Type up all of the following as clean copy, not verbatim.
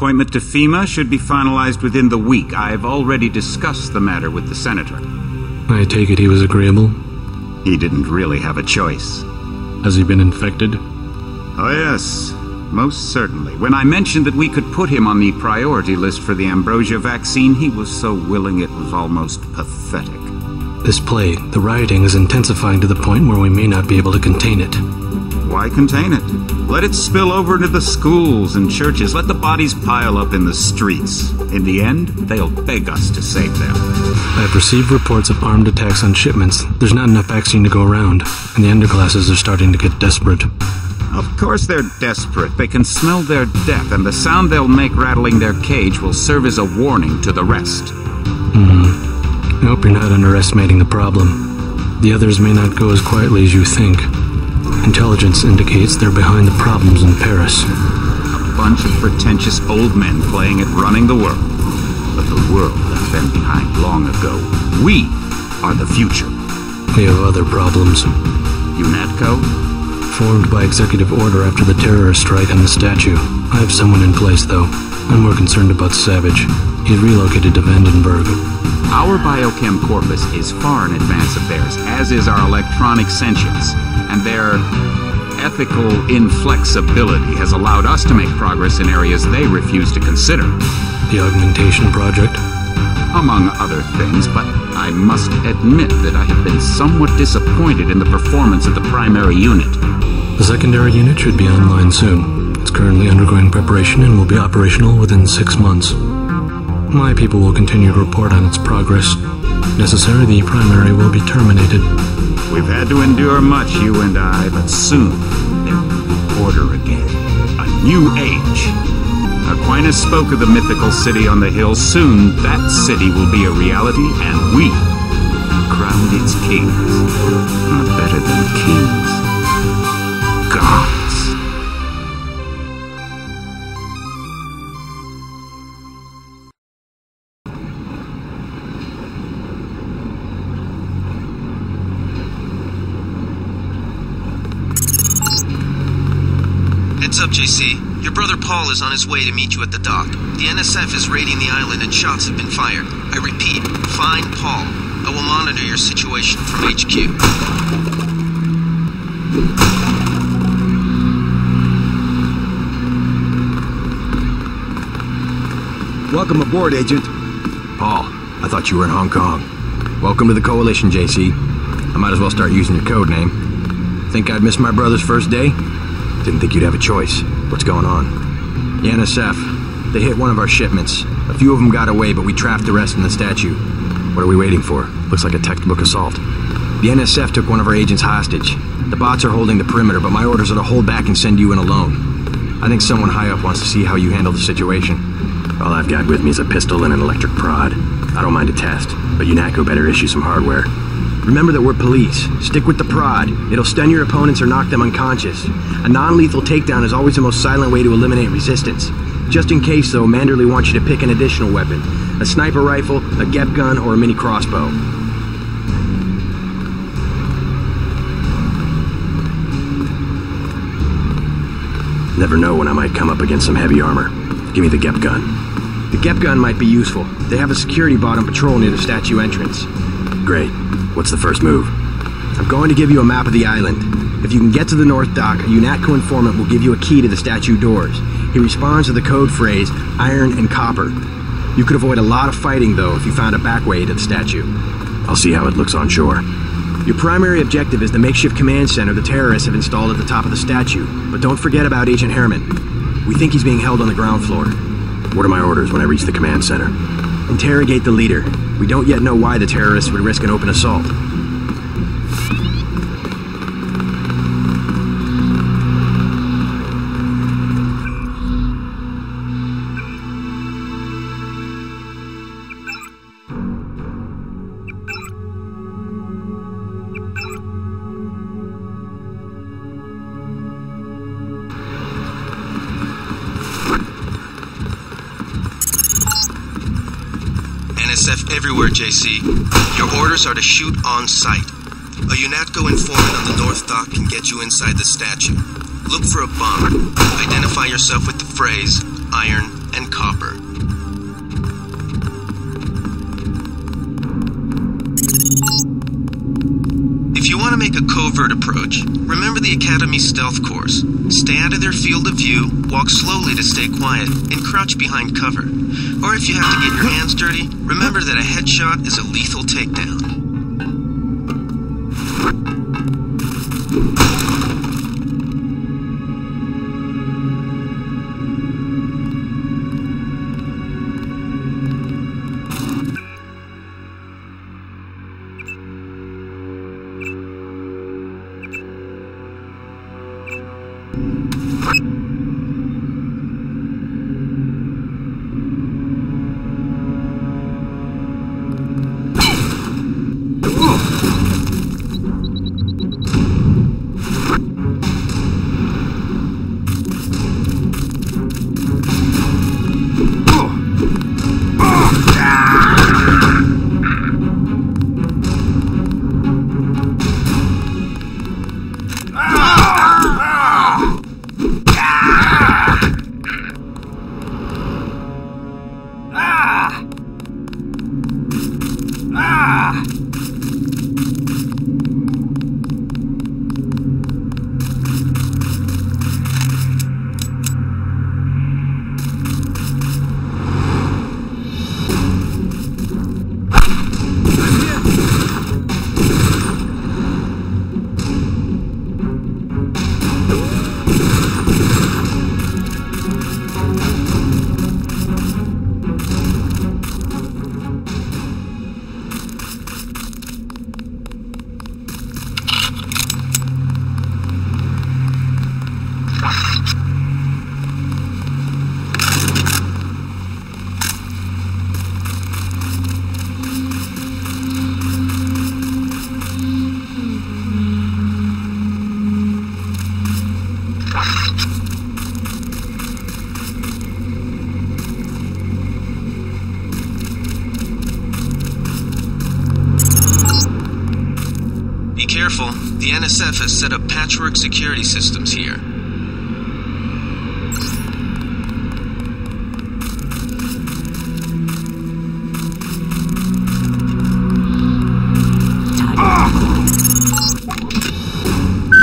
appointment to FEMA should be finalized within the week. I've already discussed the matter with the senator. I take it he was agreeable? He didn't really have a choice. Has he been infected? Oh yes, most certainly. When I mentioned that we could put him on the priority list for the ambrosia vaccine, he was so willing it was almost pathetic. This plague, the rioting is intensifying to the point where we may not be able to contain it. Why contain it? Let it spill over into the schools and churches. Let the bodies pile up in the streets. In the end, they'll beg us to save them. I have received reports of armed attacks on shipments. There's not enough vaccine to go around, and the underclasses are starting to get desperate. Of course they're desperate. They can smell their death, and the sound they'll make rattling their cage will serve as a warning to the rest. I hope you're not underestimating the problem. The others may not go as quietly as you think. Intelligence indicates they're behind the problems in Paris. A bunch of pretentious old men playing at running the world. But the world has been behind long ago. We are the future. We have other problems. UNATCO? Formed by executive order after the terrorist strike on the statue. I have someone in place, though. I'm more concerned about Savage. He's relocated to Vandenberg. Our biochem corpus is far in advance of theirs, as is our electronic sentience. And their ethical inflexibility has allowed us to make progress in areas they refuse to consider. The augmentation project? Among other things, but I must admit that I have been somewhat disappointed in the performance of the primary unit. The secondary unit should be online soon. It's currently undergoing preparation and will be operational within 6 months. My people will continue to report on its progress. If necessary, the primary will be terminated. We've had to endure much, you and I, but soon there will be order again. A new age. Aquinas spoke of the mythical city on the hill. Soon that city will be a reality, and we crowned its kings. Not better than kings. Gods. Heads up, JC. Your brother Paul is on his way to meet you at the dock. The NSF is raiding the island and shots have been fired. I repeat, find Paul. I will monitor your situation from HQ. Welcome aboard, Agent. Paul, I thought you were in Hong Kong. Welcome to the Coalition, JC. I might as well start using your code name. Think I'd miss my brother's first day? Didn't think you'd have a choice. What's going on? The NSF. They hit one of our shipments. A few of them got away, but we trapped the rest in the statue. What are we waiting for? Looks like a textbook assault. The NSF took one of our agents hostage. The bots are holding the perimeter, but my orders are to hold back and send you in alone. I think someone high up wants to see how you handle the situation. All I've got with me is a pistol and an electric prod. I don't mind a test, but UNATCO better issue some hardware. Remember that we're police. Stick with the prod. It'll stun your opponents or knock them unconscious. A non-lethal takedown is always the most silent way to eliminate resistance. Just in case, though, Manderley wants you to pick an additional weapon. A sniper rifle, a GEP gun, or a mini crossbow. Never know when I might come up against some heavy armor. Give me the GEP gun. The GEP gun might be useful. They have a security bot on patrol near the statue entrance. Great. What's the first move? I'm going to give you a map of the island. If you can get to the North Dock, a UNATCO informant will give you a key to the statue doors. He responds to the code phrase, iron and copper. You could avoid a lot of fighting, though, if you found a back way to the statue. I'll see how it looks on shore. Your primary objective is the makeshift command center the terrorists have installed at the top of the statue. But don't forget about Agent Herman. We think he's being held on the ground floor. What are my orders when I reach the command center? Interrogate the leader. We don't yet know why the terrorists would risk an open assault. NSF everywhere, JC. Your orders are to shoot on sight. A UNATCO informant on the North Dock can get you inside the statue. Look for a bomb. Identify yourself with the phrase, iron and copper. If you want to make a covert approach, remember the Academy's stealth course. Stay out of their field of view, walk slowly to stay quiet, and crouch behind cover. Or if you have to get your hands dirty, remember that a headshot is a lethal takedown. Careful, the NSF has set up patchwork security systems here. The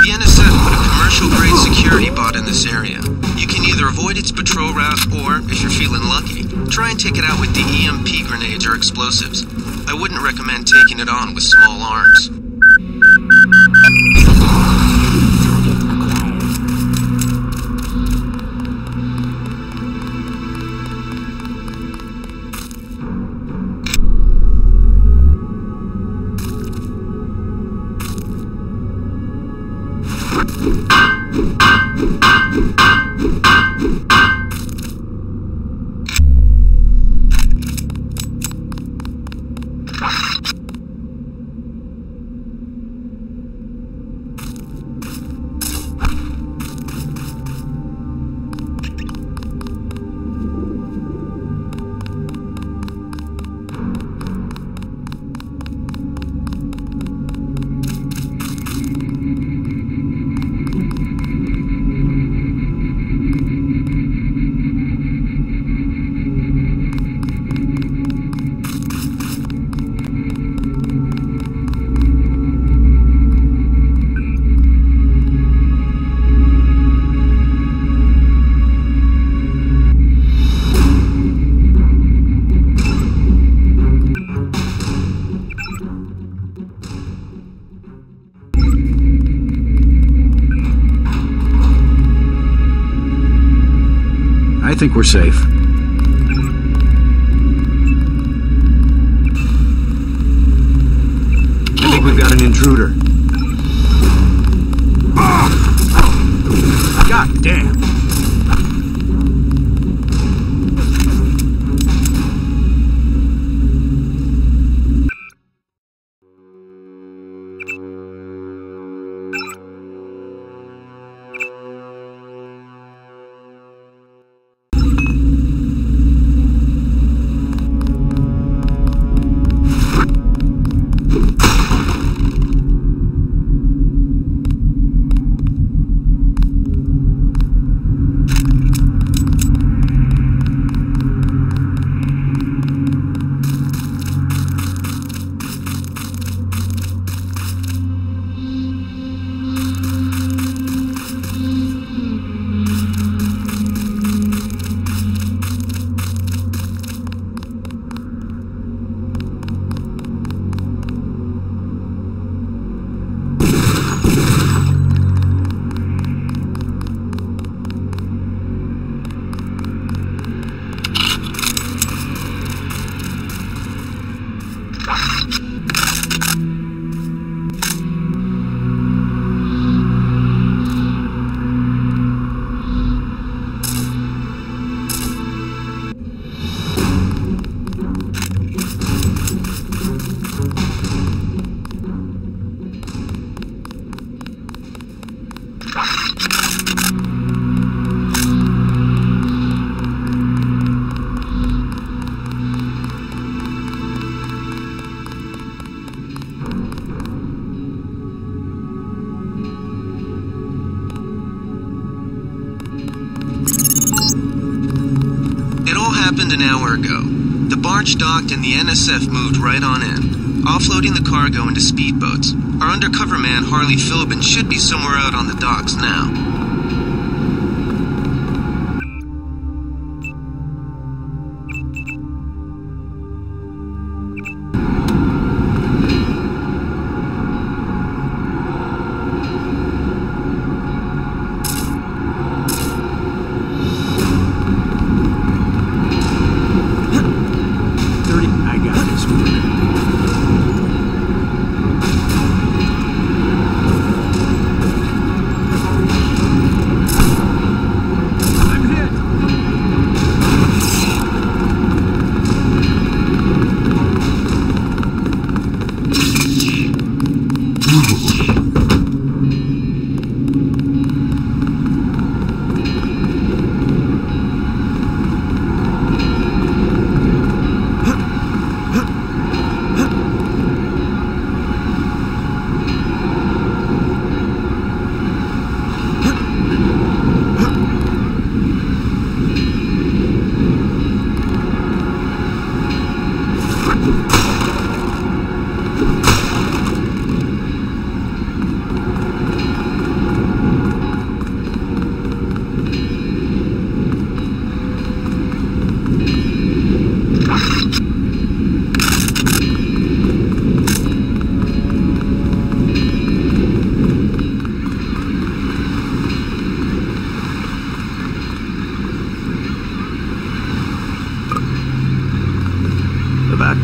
NSF put a commercial-grade security bot in this area. You can either avoid its patrol route or, if you're feeling lucky, try and take it out with the EMP grenades or explosives. I wouldn't recommend taking it on with small arms. I think we're safe. I think we've got an intruder. God damn! hour ago. The barge docked and the NSF moved right on in, offloading the cargo into speedboats. Our undercover man, Harley Philbin, should be somewhere out on the docks now.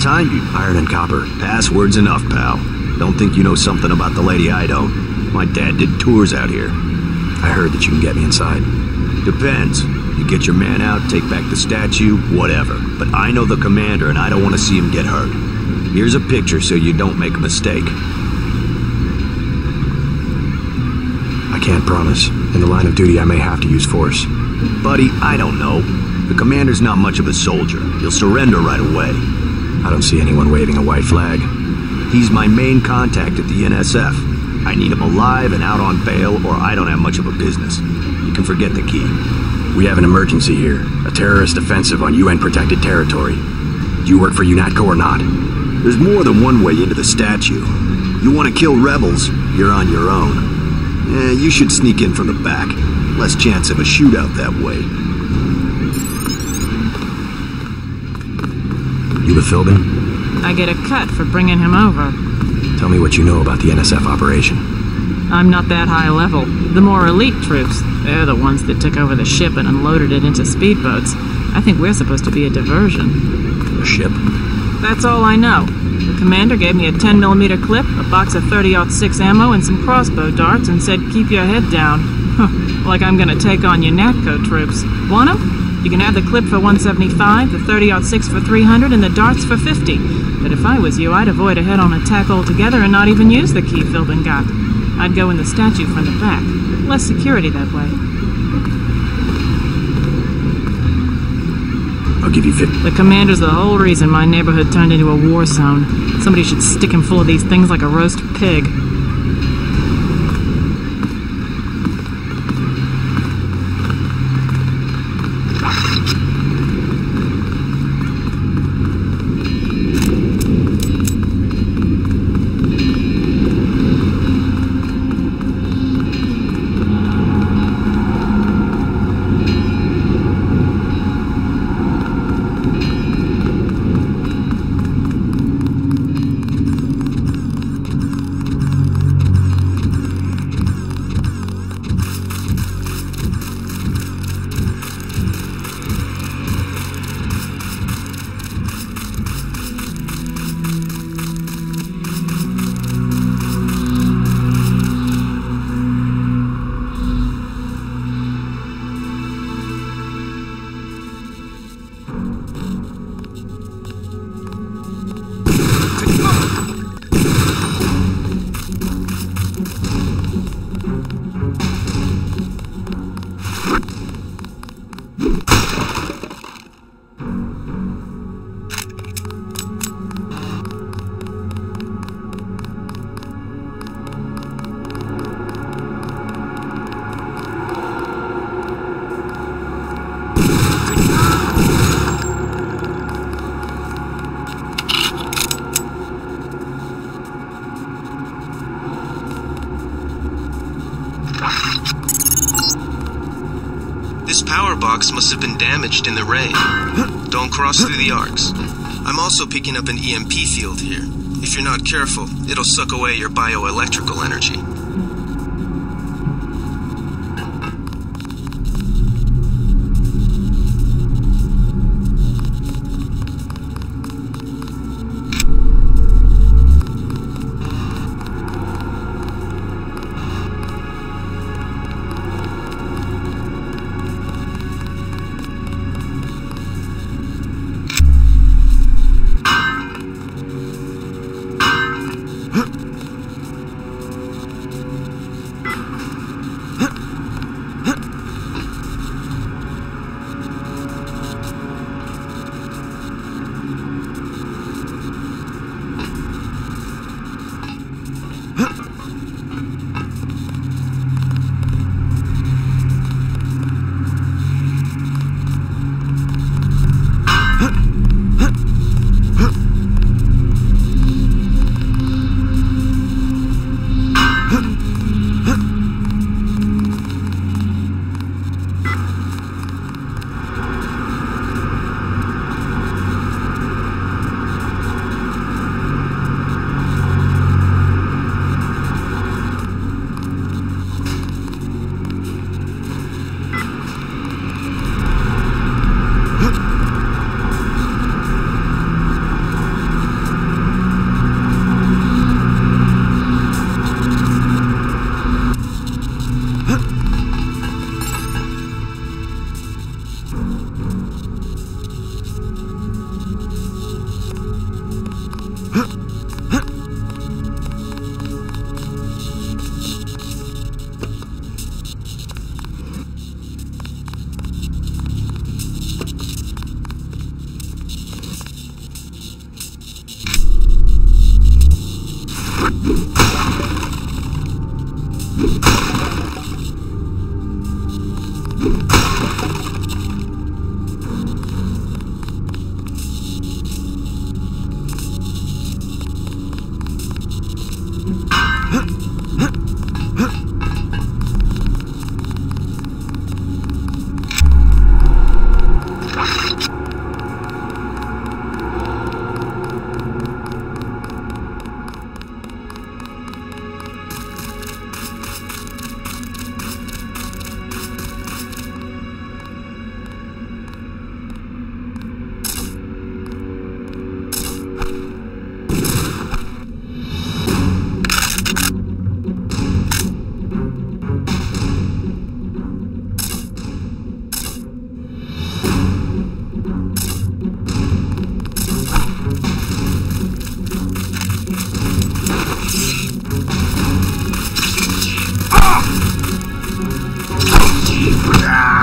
Time you iron and copper. Password's enough, pal. Don't think you know something about the lady I don't. My dad did tours out here. I heard that you can get me inside. Depends. You get your man out, take back the statue, whatever. But I know the commander and I don't want to see him get hurt. Here's a picture so you don't make a mistake. I can't promise. In the line of duty, I may have to use force. Buddy, I don't know. The commander's not much of a soldier. He'll surrender right away. I don't see anyone waving a white flag. He's my main contact at the NSF. I need him alive and out on bail, or I don't have much of a business. You can forget the key. We have an emergency here. A terrorist offensive on UN-protected territory. Do you work for UNATCO or not? There's more than one way into the statue. You want to kill rebels, you're on your own. You should sneak in from the back. Less chance of a shootout that way. You with Philbin? I get a cut for bringing him over. Tell me what you know about the NSF operation. I'm not that high level. The more elite troops, they're the ones that took over the ship and unloaded it into speedboats. I think we're supposed to be a diversion. A ship? That's all I know. The commander gave me a 10mm clip, a box of 30-06 ammo, and some crossbow darts and said, keep your head down. Like I'm gonna take on UNATCO troops. Want 'em? You can have the clip for 175, the 30-06 for 300, and the darts for 50. But if I was you, I'd avoid a head-on attack altogether and not even use the key Philbin got. I'd go in the statue from the back. Less security that way. I'll give you 50. The commander's the whole reason my neighborhood turned into a war zone. Somebody should stick him full of these things like a roast pig. This power box must have been damaged in the raid. Don't cross through the arcs. I'm also picking up an EMP field here. If you're not careful, it'll suck away your bioelectrical energy.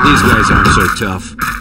These guys aren't so tough.